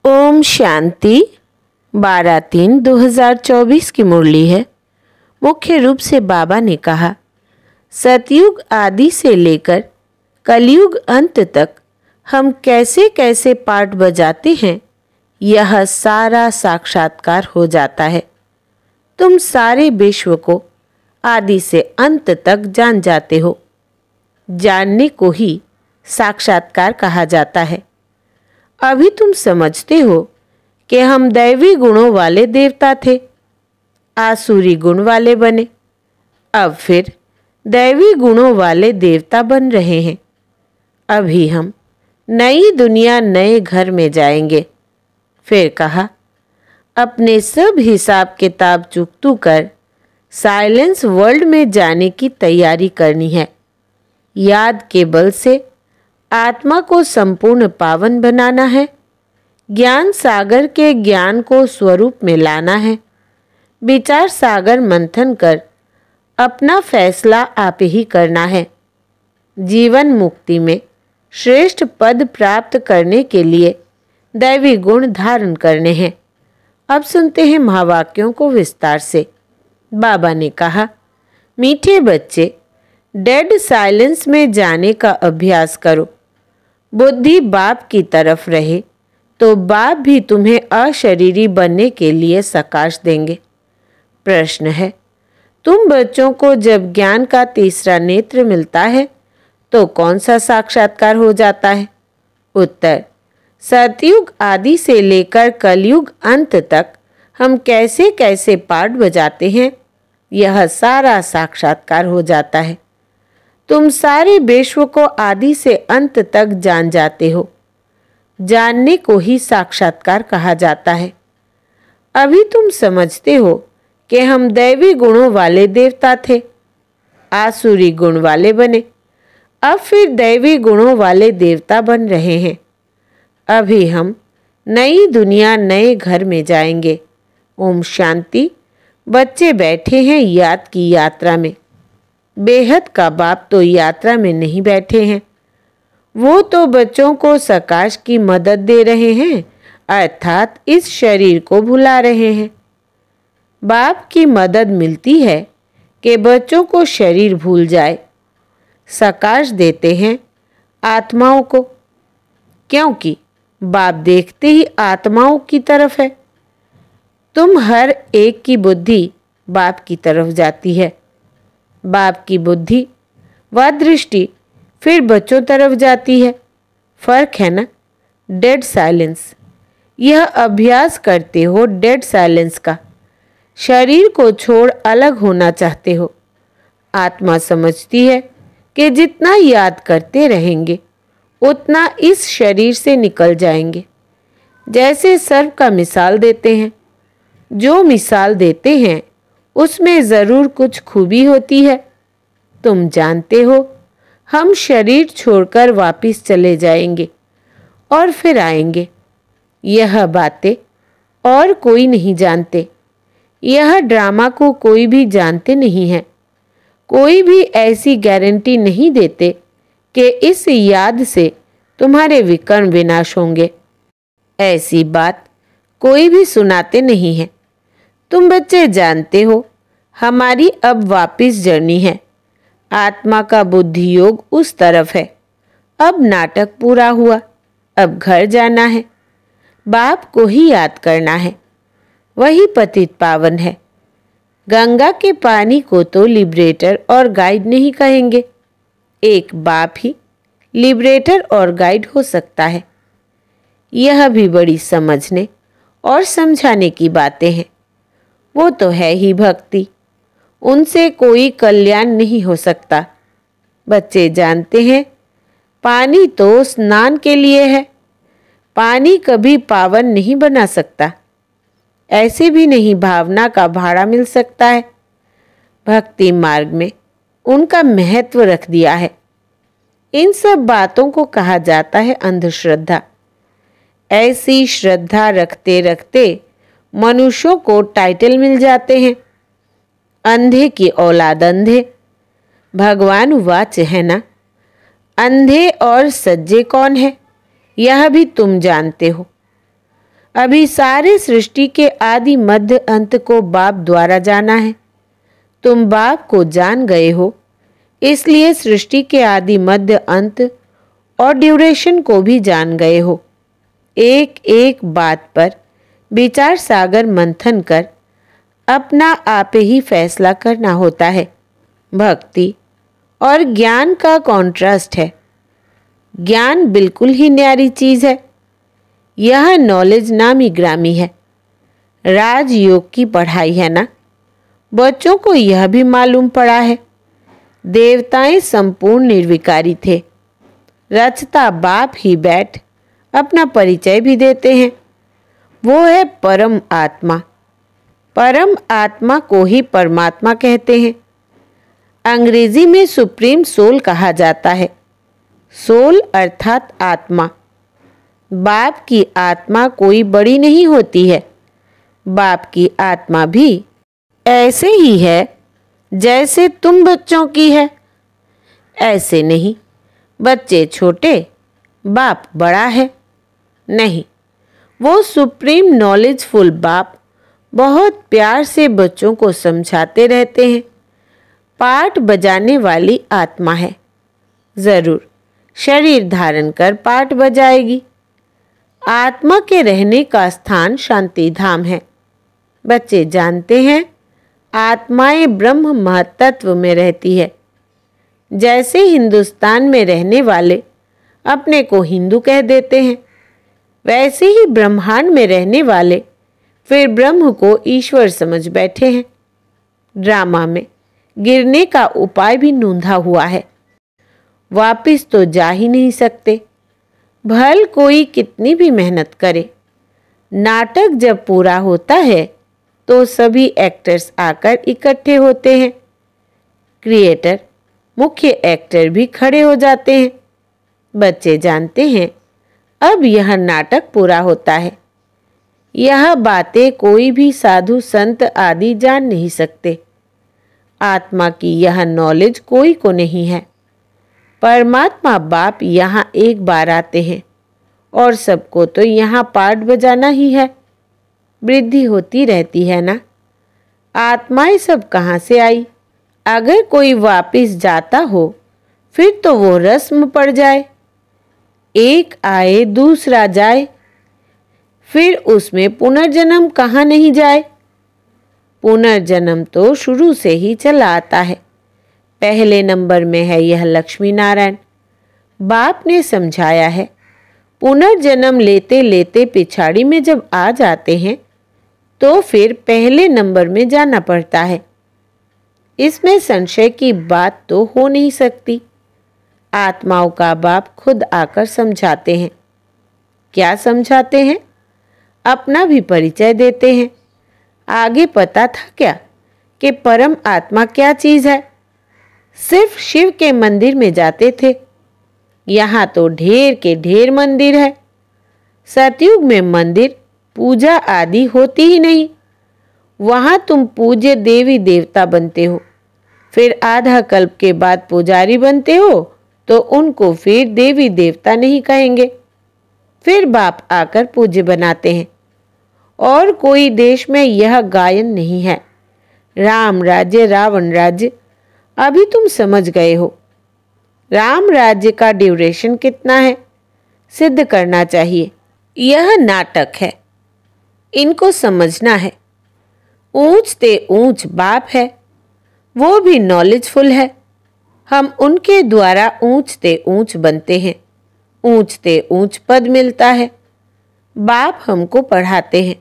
ओम शांति 12/3/2024 की मुरली है। मुख्य रूप से बाबा ने कहा, सतयुग आदि से लेकर कलयुग अंत तक हम कैसे कैसे पाठ बजाते हैं, यह सारा साक्षात्कार हो जाता है। तुम सारे विश्व को आदि से अंत तक जान जाते हो। जानने को ही साक्षात्कार कहा जाता है। अभी तुम समझते हो कि हम दैवी गुणों वाले देवता थे, आसुरी गुण वाले बने, अब फिर दैवी गुणों वाले देवता बन रहे हैं। अभी हम नई दुनिया नए घर में जाएंगे। फिर कहा, अपने सब हिसाब किताब चुकतू कर साइलेंस वर्ल्ड में जाने की तैयारी करनी है। याद के बल से आत्मा को संपूर्ण पावन बनाना है। ज्ञान सागर के ज्ञान को स्वरूप में लाना है। विचार सागर मंथन कर अपना फैसला आप ही करना है। जीवन मुक्ति में श्रेष्ठ पद प्राप्त करने के लिए दैवी गुण धारण करने हैं। अब सुनते हैं महावाक्यों को विस्तार से। बाबा ने कहा, मीठे बच्चे, डेड साइलेंस में जाने का अभ्यास करो। बुद्धि बाप की तरफ रहे तो बाप भी तुम्हें अशरीरी बनने के लिए सकाश देंगे। प्रश्न है, तुम बच्चों को जब ज्ञान का तीसरा नेत्र मिलता है तो कौन सा साक्षात्कार हो जाता है? उत्तर, सतयुग आदि से लेकर कलयुग अंत तक हम कैसे कैसे पाठ बजाते हैं, यह सारा साक्षात्कार हो जाता है। तुम सारे विश्व को आदि से अंत तक जान जाते हो। जानने को ही साक्षात्कार कहा जाता है। अभी तुम समझते हो कि हम दैवी गुणों वाले देवता थे, आसुरी गुण वाले बने, अब फिर दैवी गुणों वाले देवता बन रहे हैं। अभी हम नई दुनिया नए घर में जाएंगे। ओम शांति। बच्चे बैठे हैं याद की यात्रा में। बेहद का बाप तो यात्रा में नहीं बैठे हैं। वो तो बच्चों को सकाश की मदद दे रहे हैं, अर्थात इस शरीर को भुला रहे हैं। बाप की मदद मिलती है कि बच्चों को शरीर भूल जाए। सकाश देते हैं आत्माओं को, क्योंकि बाप देखते ही आत्माओं की तरफ है। तुम हर एक की बुद्धि बाप की तरफ जाती है। बाप की बुद्धि व दृष्टि फिर बच्चों तरफ जाती है। फर्क है ना? Dead silence. यह अभ्यास करते हो डेड साइलेंस का। शरीर को छोड़ अलग होना चाहते हो। आत्मा समझती है कि जितना याद करते रहेंगे उतना इस शरीर से निकल जाएंगे। जैसे सर्व का मिसाल देते हैं, जो मिसाल देते हैं उसमें ज़रूर कुछ खूबी होती है। तुम जानते हो हम शरीर छोड़कर वापस चले जाएंगे और फिर आएंगे। यह बातें और कोई नहीं जानते। यह ड्रामा को कोई भी जानते नहीं है। कोई भी ऐसी गारंटी नहीं देते कि इस याद से तुम्हारे विकर्म विनाश होंगे। ऐसी बात कोई भी सुनाते नहीं है। तुम बच्चे जानते हो हमारी अब वापस जर्नी है। आत्मा का बुद्धि योग उस तरफ है। अब नाटक पूरा हुआ, अब घर जाना है। बाप को ही याद करना है। वही पतित पावन है। गंगा के पानी को तो लिबरेटर और गाइड नहीं कहेंगे। एक बाप ही लिबरेटर और गाइड हो सकता है। यह भी बड़ी समझने और समझाने की बातें हैं। वो तो है ही भक्ति। उनसे कोई कल्याण नहीं हो सकता। बच्चे जानते हैं पानी तो स्नान के लिए है। पानी कभी पावन नहीं बना सकता। ऐसे भी नहीं भावना का भाड़ा मिल सकता है। भक्ति मार्ग में उनका महत्व रख दिया है। इन सब बातों को कहा जाता है अंधश्रद्धा। ऐसी श्रद्धा रखते रखते मनुष्यों को टाइटल मिल जाते हैं। अंधे की औलाद अंधे। भगवान वाच है ना, अंधे और सज्जे कौन है, यह भी तुम जानते हो। अभी सारे सृष्टि के आदि मध्य अंत को बाप द्वारा जाना है। तुम बाप को जान गए हो, इसलिए सृष्टि के आदि मध्य अंत और ड्यूरेशन को भी जान गए हो। एक एक बात पर विचार सागर मंथन कर अपना आप ही फैसला करना होता है। भक्ति और ज्ञान का कॉन्ट्रास्ट है। ज्ञान बिल्कुल ही न्यारी चीज है। यह नॉलेज नामी ग्रामी है, राजयोग की पढ़ाई है ना। बच्चों को यह भी मालूम पड़ा है, देवताएं संपूर्ण निर्विकारी थे। रचता बाप ही बैठ अपना परिचय भी देते हैं, वो है परम आत्मा। परम आत्मा को ही परमात्मा कहते हैं। अंग्रेजी में सुप्रीम सोल कहा जाता है। सोल अर्थात आत्मा। बाप की आत्मा कोई बड़ी नहीं होती है। बाप की आत्मा भी ऐसे ही है जैसे तुम बच्चों की है। ऐसे नहीं, बच्चे छोटे, बाप बड़ा है। नहीं, वो सुप्रीम नॉलेजफुल बाप बहुत प्यार से बच्चों को समझाते रहते हैं। पाठ बजाने वाली आत्मा है, जरूर शरीर धारण कर पाठ बजाएगी। आत्मा के रहने का स्थान शांति धाम है। बच्चे जानते हैं आत्माएं ब्रह्म महतत्व में रहती है। जैसे हिंदुस्तान में रहने वाले अपने को हिंदू कह देते हैं, वैसे ही ब्रह्मांड में रहने वाले फिर ब्रह्म को ईश्वर समझ बैठे हैं। ड्रामा में गिरने का उपाय भी नूंधा हुआ है। वापिस तो जा ही नहीं सकते, भल कोई कितनी भी मेहनत करे। नाटक जब पूरा होता है तो सभी एक्टर्स आकर इकट्ठे होते हैं। क्रिएटर, मुख्य एक्टर भी खड़े हो जाते हैं। बच्चे जानते हैं अब यह नाटक पूरा होता है। यह बातें कोई भी साधु संत आदि जान नहीं सकते। आत्मा की यह नॉलेज कोई को नहीं है। परमात्मा बाप यहाँ एक बार आते हैं और सबको तो यहाँ पाठ बजाना ही है। वृद्धि होती रहती है ना। आत्माएं सब कहाँ से आई? अगर कोई वापिस जाता हो फिर तो वो रस्म पड़ जाए। एक आए दूसरा जाए, फिर उसमें पुनर्जन्म कहाँ नहीं जाए। पुनर्जन्म तो शुरू से ही चला आता है। पहले नंबर में है यह लक्ष्मी नारायण। बाप ने समझाया है, पुनर्जन्म लेते लेते पिछाड़ी में जब आ जाते हैं तो फिर पहले नंबर में जाना पड़ता है। इसमें संशय की बात तो हो नहीं सकती। आत्माओं का बाप खुद आकर समझाते हैं। क्या समझाते हैं? अपना भी परिचय देते हैं। आगे पता था क्या कि परम आत्मा क्या चीज है? सिर्फ शिव के मंदिर में जाते थे। यहाँ तो ढेर के ढेर मंदिर है। सतयुग में मंदिर पूजा आदि होती ही नहीं। वहाँ तुम पूज्य देवी देवता बनते हो, फिर आधा कल्प के बाद पुजारी बनते हो तो उनको फिर देवी देवता नहीं कहेंगे। फिर बाप आकर पूज्य बनाते हैं। और कोई देश में यह गायन नहीं है, राम राज्य रावण राज्य। अभी तुम समझ गए हो। राम राज्य का ड्यूरेशन कितना है सिद्ध करना चाहिए। यह नाटक है, इनको समझना है। ऊंच ते ऊंच बाप है, वो भी नॉलेजफुल है। हम उनके द्वारा ऊंच ते ऊंच बनते हैं, ऊंच ते ऊंच पद मिलता है। बाप हमको पढ़ाते हैं,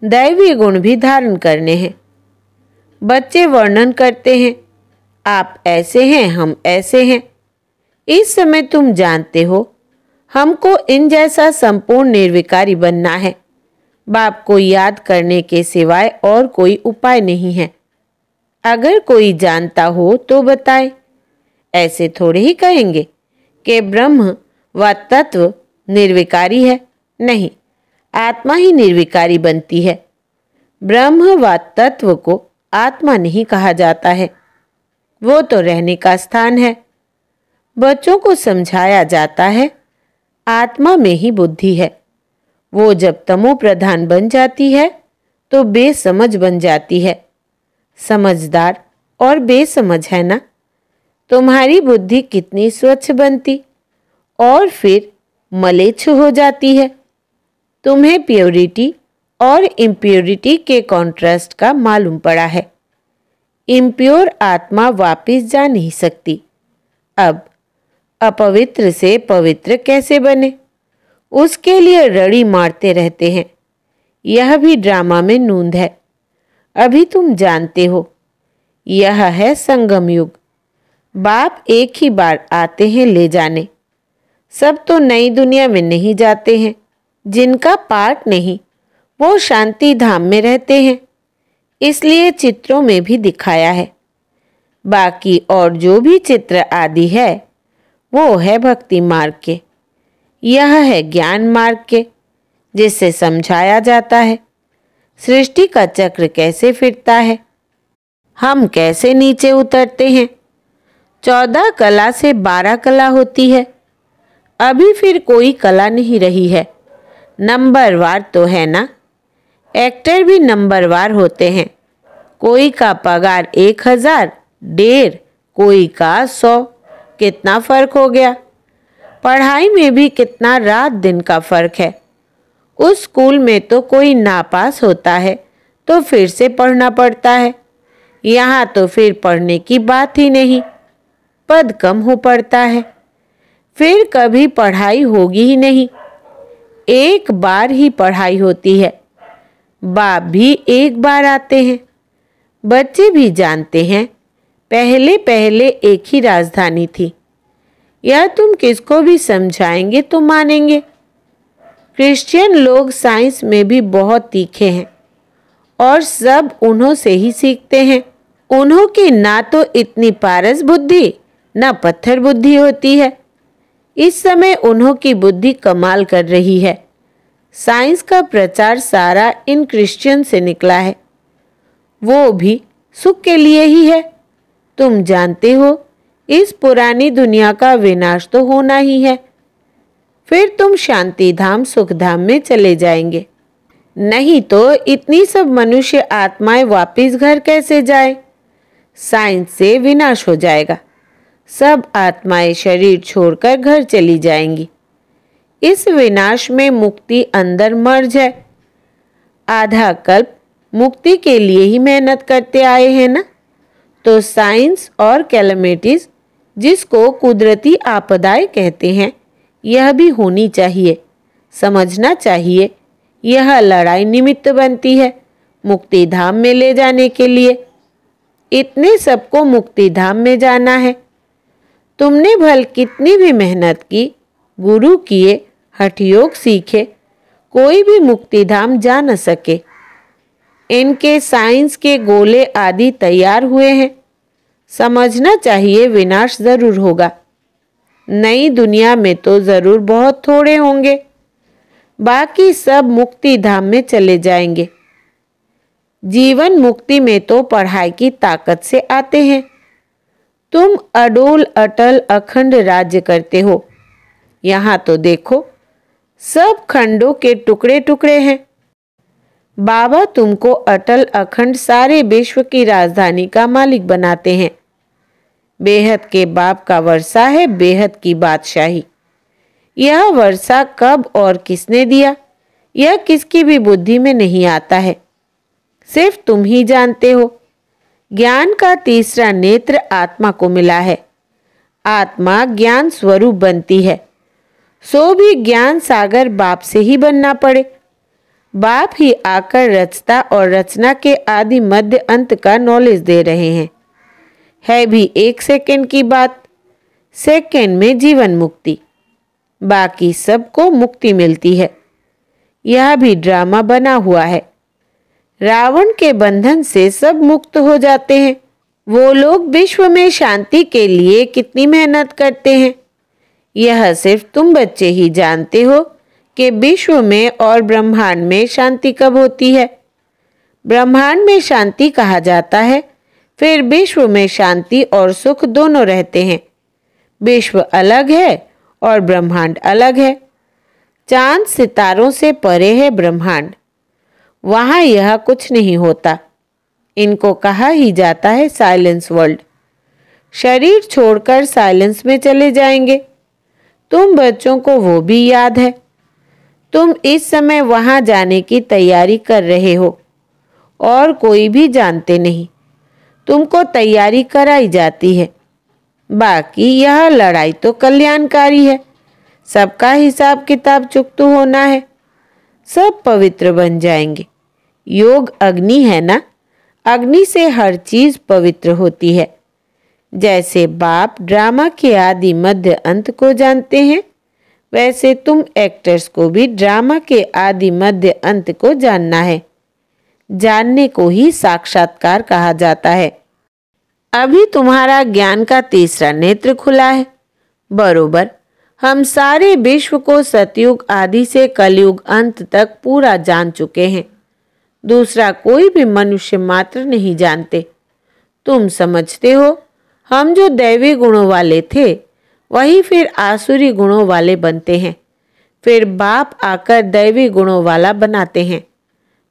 दैवी गुण भी धारण करने हैं। बच्चे वर्णन करते हैं, आप ऐसे हैं, हम ऐसे हैं। इस समय तुम जानते हो हमको इन जैसा संपूर्ण निर्विकारी बनना है। बाप को याद करने के सिवाय और कोई उपाय नहीं है। अगर कोई जानता हो तो बताए। ऐसे थोड़े ही कहेंगे कि ब्रह्म व तत्व निर्विकारी है। नहीं, आत्मा ही निर्विकारी बनती है। ब्रह्म व तत्व को आत्मा नहीं कहा जाता है, वो तो रहने का स्थान है। बच्चों को समझाया जाता है आत्मा में ही बुद्धि है, वो जब तमो प्रधान बन जाती है तो बेसमझ बन जाती है। समझदार और बेसमझ है ना? तुम्हारी बुद्धि कितनी स्वच्छ बनती और फिर मलेच्छ हो जाती है। तुम्हें प्योरिटी और इम्प्योरिटी के कॉन्ट्रास्ट का मालूम पड़ा है। इम्प्योर आत्मा वापिस जा नहीं सकती। अब अपवित्र से पवित्र कैसे बने, उसके लिए रड़ी मारते रहते हैं। यह भी ड्रामा में नूंद है। अभी तुम जानते हो, यह है संगम युग। बाप एक ही बार आते हैं ले जाने। सब तो नई दुनिया में नहीं जाते हैं। जिनका पार्ट नहीं वो शांति धाम में रहते हैं, इसलिए चित्रों में भी दिखाया है। बाकी और जो भी चित्र आदि है वो है भक्ति मार्ग के। यह है ज्ञान मार्ग के, जिससे समझाया जाता है सृष्टि का चक्र कैसे फिरता है, हम कैसे नीचे उतरते हैं। 14 कला से 12 कला होती है। अभी फिर कोई कला नहीं रही है। नंबरवार तो है ना। एक्टर भी नंबरवार होते हैं। कोई का पगार 1000, 1.5, कोई का 100। कितना फर्क हो गया। पढ़ाई में भी कितना रात दिन का फर्क है। उस स्कूल में तो कोई नापास होता है तो फिर से पढ़ना पड़ता है। यहाँ तो फिर पढ़ने की बात ही नहीं, पद कम हो पड़ता है। फिर कभी पढ़ाई होगी ही नहीं। एक बार ही पढ़ाई होती है। बाप भी एक बार आते हैं। बच्चे भी जानते हैं पहले पहले एक ही राजधानी थी। यह तुम किसको भी समझाएंगे तो मानेंगे। क्रिश्चियन लोग साइंस में भी बहुत तीखे हैं और सब उन्हों से ही सीखते हैं। उन्हों की ना तो इतनी पारस बुद्धि ना पत्थर बुद्धि होती है। इस समय उन्हों की बुद्धि कमाल कर रही है। साइंस का प्रचार सारा इन क्रिश्चियन से निकला है, वो भी सुख के लिए ही है। तुम जानते हो इस पुरानी दुनिया का विनाश तो होना ही है। फिर तुम शांति धाम सुख धाम में चले जाएंगे। नहीं तो इतनी सब मनुष्य आत्माएं वापिस घर कैसे जाए। साइंस से विनाश हो जाएगा। सब आत्माएं शरीर छोड़कर घर चली जाएंगी। इस विनाश में मुक्ति अंदर मर्ज है। आधा कल्प मुक्ति के लिए ही मेहनत करते आए हैं ना। तो साइंस और कैलेमिटीज, जिसको कुदरती आपदाएं कहते हैं, यह भी होनी चाहिए। समझना चाहिए यह लड़ाई निमित्त बनती है मुक्ति धाम में ले जाने के लिए। इतने सबको मुक्ति धाम में जाना है। तुमने भल कितनी भी मेहनत की, गुरु किए, हठयोग सीखे, कोई भी मुक्ति धाम जा न सके। इनके साइंस के गोले आदि तैयार हुए हैं। समझना चाहिए विनाश जरूर होगा। नई दुनिया में तो जरूर बहुत थोड़े होंगे। बाकी सब मुक्ति धाम में चले जाएंगे। जीवन मुक्ति में तो पढ़ाई की ताकत से आते हैं। तुम अडोल अटल अखंड राज्य करते हो। यहाँ तो देखो सब खंडों के टुकड़े टुकड़े हैं। बाबा तुमको अटल अखंड सारे विश्व की राजधानी का मालिक बनाते हैं। बेहद के बाप का वर्षा है बेहद की बादशाही। यह वर्षा कब और किसने दिया, यह किसकी भी बुद्धि में नहीं आता है। सिर्फ तुम ही जानते हो। ज्ञान का तीसरा नेत्र आत्मा को मिला है। आत्मा ज्ञान स्वरूप बनती है। सो भी ज्ञान सागर बाप से ही बनना पड़े। बाप ही आकर रचता और रचना के आदि मध्य अंत का नॉलेज दे रहे हैं। है भी 1 सेकंड की बात। सेकंड में जीवन मुक्ति। बाकी सबको मुक्ति मिलती है। यह भी ड्रामा बना हुआ है। रावण के बंधन से सब मुक्त हो जाते हैं। वो लोग विश्व में शांति के लिए कितनी मेहनत करते हैं। यह सिर्फ तुम बच्चे ही जानते हो कि विश्व में और ब्रह्मांड में शांति कब होती है। ब्रह्मांड में शांति कहा जाता है, फिर विश्व में शांति और सुख दोनों रहते हैं। विश्व अलग है और ब्रह्मांड अलग है। चांद सितारों से परे है ब्रह्मांड, वहाँ यह कुछ नहीं होता। इनको कहा ही जाता है साइलेंस वर्ल्ड। शरीर छोड़कर साइलेंस में चले जाएंगे। तुम बच्चों को वो भी याद है। तुम इस समय वहाँ जाने की तैयारी कर रहे हो और कोई भी जानते नहीं। तुमको तैयारी कराई जाती है। बाकी यह लड़ाई तो कल्याणकारी है। सबका हिसाब किताब चुकता होना है। सब पवित्र बन जाएंगे। योग अग्नि है ना, अग्नि से हर चीज पवित्र होती है। जैसे बाप ड्रामा के आदि मध्य अंत को जानते हैं, वैसे तुम एक्टर्स को भी ड्रामा के आदि मध्य अंत को जानना है। जानने को ही साक्षात्कार कहा जाता है। अभी तुम्हारा ज्ञान का तीसरा नेत्र खुला है। बरोबर हम सारे विश्व को सतयुग आदि से कलयुग अंत तक पूरा जान चुके हैं। दूसरा कोई भी मनुष्य मात्र नहीं जानते। तुम समझते हो हम जो दैवी गुणों वाले थे वही फिर आसुरी गुणों वाले बनते हैं। फिर बाप आकर दैवी गुणों वाला बनाते हैं।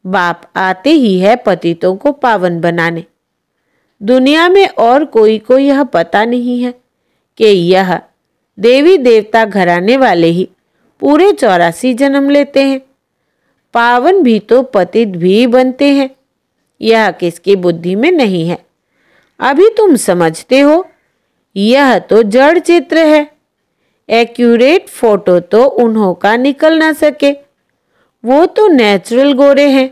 बाप आते ही है पतितों को पावन बनाने। दुनिया में और कोई को यह पता नहीं है कि यह देवी देवता घराने वाले ही पूरे 84 जन्म लेते हैं। पावन भी तो पतित भी बनते हैं। यह किसकी बुद्धि में नहीं है। अभी तुम समझते हो यह तो जड़ चित्र है। एक्यूरेट फोटो तो उन्हों का निकल ना सके। वो तो नेचुरल गोरे हैं।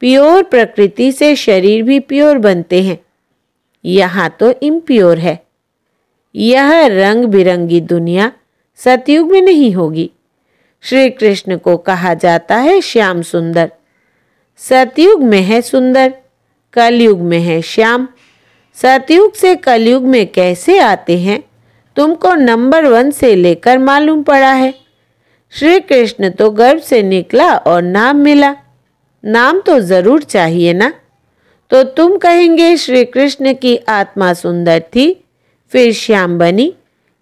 प्योर प्रकृति से शरीर भी प्योर बनते हैं। यहाँ तो इम्प्योर है। यह रंग बिरंगी दुनिया सतयुग में नहीं होगी। श्री कृष्ण को कहा जाता है श्याम सुंदर। सतयुग में है सुंदर, कलयुग में है श्याम। सतयुग से कलयुग में कैसे आते हैं तुमको नंबर 1 से लेकर मालूम पड़ा है। श्री कृष्ण तो गर्भ से निकला और नाम मिला। नाम तो जरूर चाहिए ना। तो तुम कहेंगे श्री कृष्ण की आत्मा सुंदर थी, फिर श्याम बनी,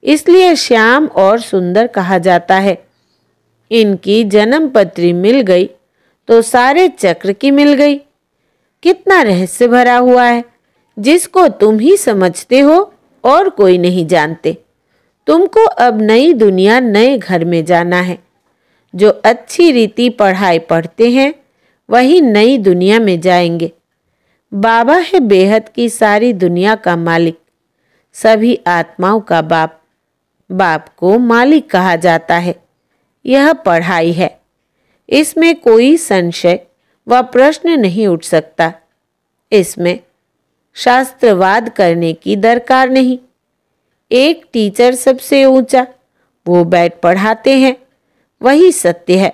इसलिए श्याम और सुंदर कहा जाता है। इनकी जन्म पत्री मिल गई तो सारे चक्र की मिल गई। कितना रहस्य भरा हुआ है जिसको तुम ही समझते हो और कोई नहीं जानते। तुमको अब नई दुनिया नए घर में जाना है। जो अच्छी रीति पढ़ाई पढ़ते हैं वही नई दुनिया में जाएंगे। बाबा है बेहद की सारी दुनिया का मालिक, सभी आत्माओं का बाप। बाप को मालिक कहा जाता है। यह पढ़ाई है। इसमें कोई संशय व प्रश्न नहीं उठ सकता। इसमें शास्त्रवाद करने की दरकार नहीं। एक टीचर सबसे ऊंचा, वो बैठ पढ़ाते हैं, वही सत्य है।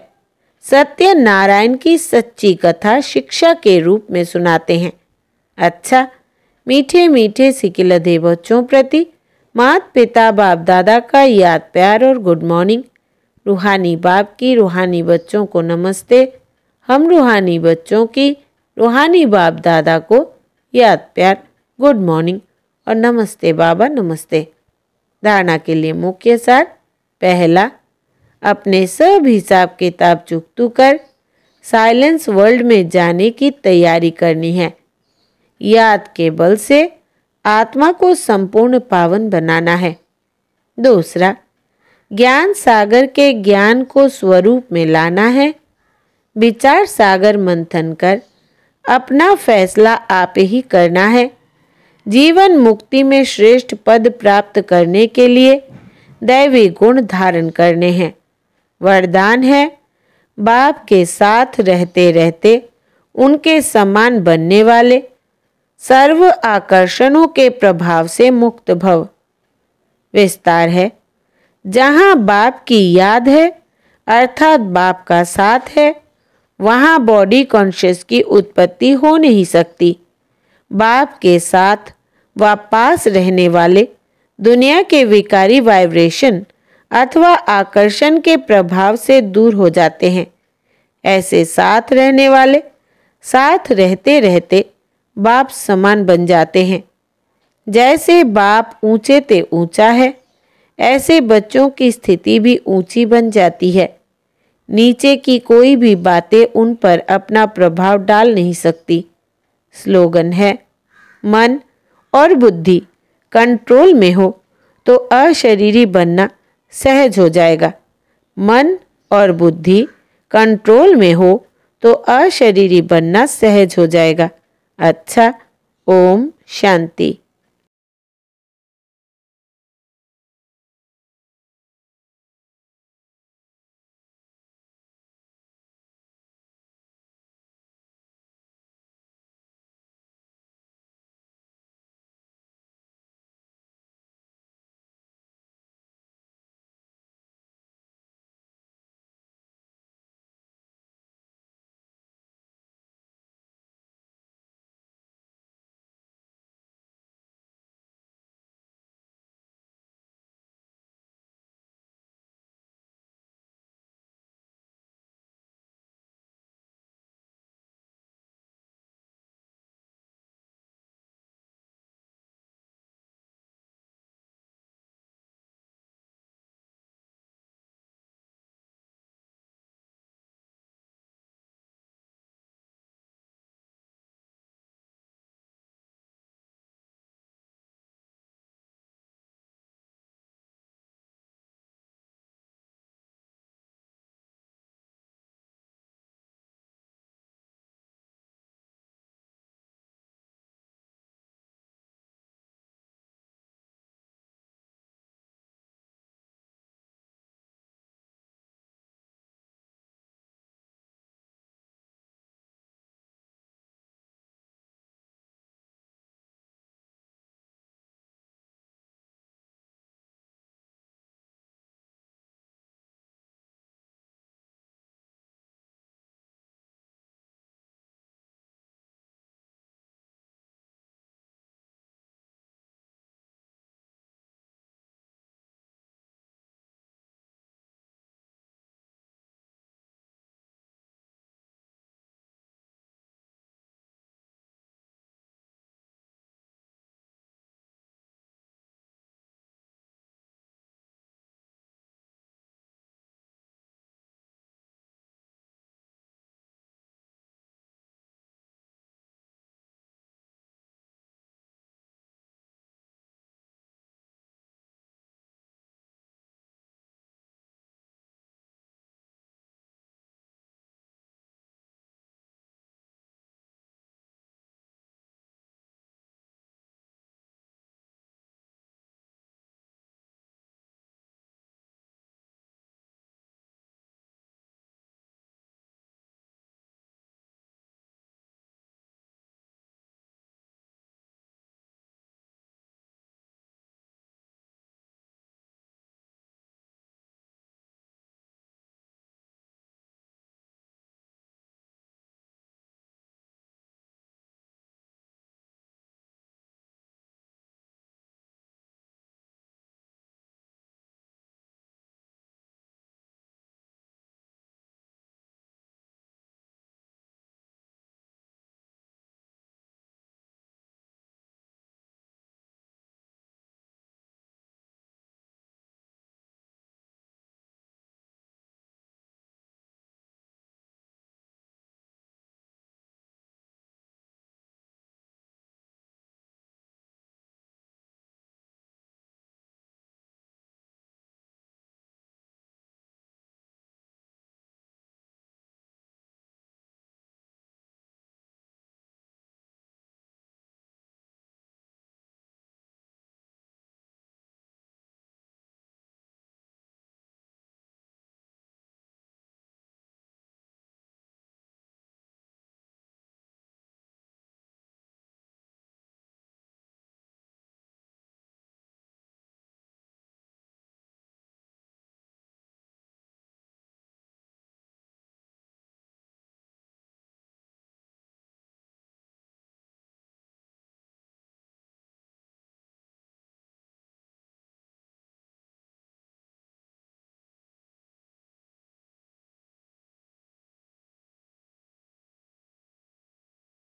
सत्य नारायण की सच्ची कथा शिक्षा के रूप में सुनाते हैं। अच्छा, मीठे मीठे सिकिलधे बच्चों प्रति माता पिता बाप दादा का याद प्यार और गुड मॉर्निंग। रूहानी बाप की रूहानी बच्चों को नमस्ते। हम रूहानी बच्चों की रूहानी बाप दादा को याद प्यार, गुड मॉर्निंग और नमस्ते बाबा नमस्ते। धारणा के लिए मुख्य सार। पहला, अपने सब हिसाब किताब चुकतू कर साइलेंस वर्ल्ड में जाने की तैयारी करनी है। याद के बल से आत्मा को संपूर्ण पावन बनाना है। दूसरा, ज्ञान सागर के ज्ञान को स्वरूप में लाना है। विचार सागर मंथन कर अपना फैसला आप ही करना है। जीवन मुक्ति में श्रेष्ठ पद प्राप्त करने के लिए दैवी गुण धारण करने हैं। वरदान है, बाप के साथ रहते रहते उनके समान बनने वाले, सर्व आकर्षणों के प्रभाव से मुक्त भव। विस्तार है, जहाँ बाप की याद है अर्थात बाप का साथ है, वहाँ बॉडी कॉन्शियस की उत्पत्ति हो नहीं सकती। बाप के साथ व पास रहने वाले दुनिया के विकारी वाइब्रेशन अथवा आकर्षण के प्रभाव से दूर हो जाते हैं। ऐसे साथ रहने वाले साथ रहते रहते बाप समान बन जाते हैं। जैसे बाप ऊंचे ते ऊंचा है, ऐसे बच्चों की स्थिति भी ऊंची बन जाती है। नीचे की कोई भी बातें उन पर अपना प्रभाव डाल नहीं सकती। स्लोगन है, मन और बुद्धि कंट्रोल में हो तो अशरीरी बनना सहज हो जाएगा। मन और बुद्धि कंट्रोल में हो तो अशरीरी बनना सहज हो जाएगा। अच्छा, ओम शांति।